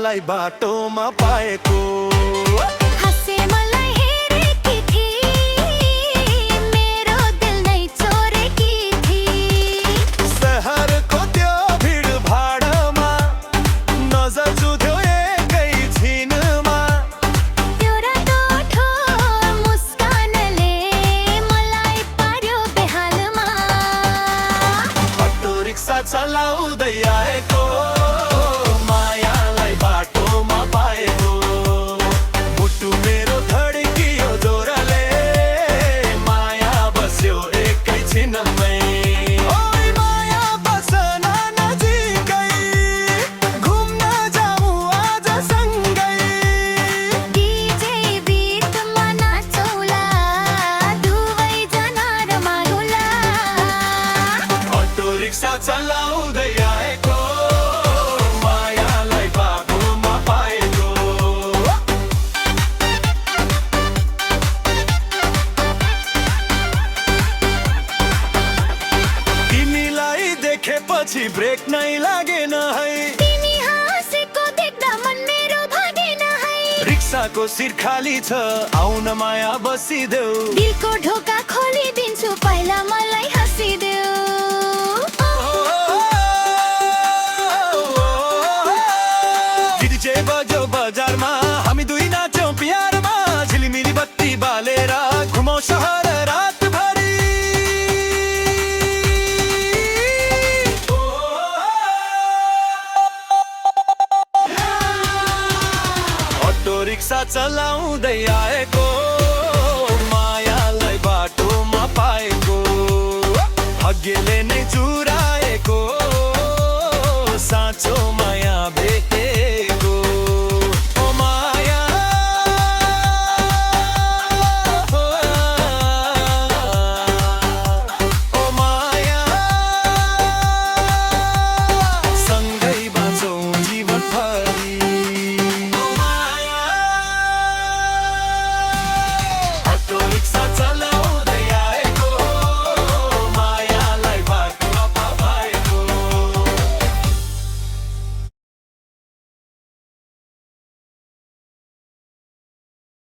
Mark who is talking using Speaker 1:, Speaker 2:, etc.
Speaker 1: मायालाई बाटोमा पाएको
Speaker 2: हँसे मलाई हेरेकी थिई मेरो दिल नै चोरेकी थिई
Speaker 1: शहरको त्यो भिडभाडमा नजर जुध्यो एकै छिनमा
Speaker 2: त्यो रातो ठोर मुस्कानले मलाई पार्यो बेहालमा
Speaker 1: अटो रिक्सा चलाउँदै आएको मायालाई बाटोमा पाएको मुटु मेरो धड्कियो जोरले माया बस्यो एकै छिनमै ओइ माया बस न नजिकै घुम्न जाऊ आज सँगै
Speaker 2: डीजे गीतमा नाचौला दुवैजना रमाउला
Speaker 1: अटो रिक्सा चलाउँदै आएको मायालाई बाटोमा पाएको तिमीलाई देखेपछि ब्रेक नै लागेन है
Speaker 2: तिमी हाँसेको देख्दा मन मेरो भागेन है
Speaker 1: रिक्साको सिर खाली छ आउन माया बसिदेऊ
Speaker 2: दिलको ढोका खोलिदिन्छु पहिला मलाई हाँसिदेऊ
Speaker 1: डीजे बज्यो बजारमा हामी दुई नाच्यौं प्यारमा झिलिमिली बत्ती बालेर घुमौं शहर रातभरि अटो रिक्सा चलाउँदै आएको मायालाई बाटोमा पाएको भाग्यले नै चुराएको साँचो माया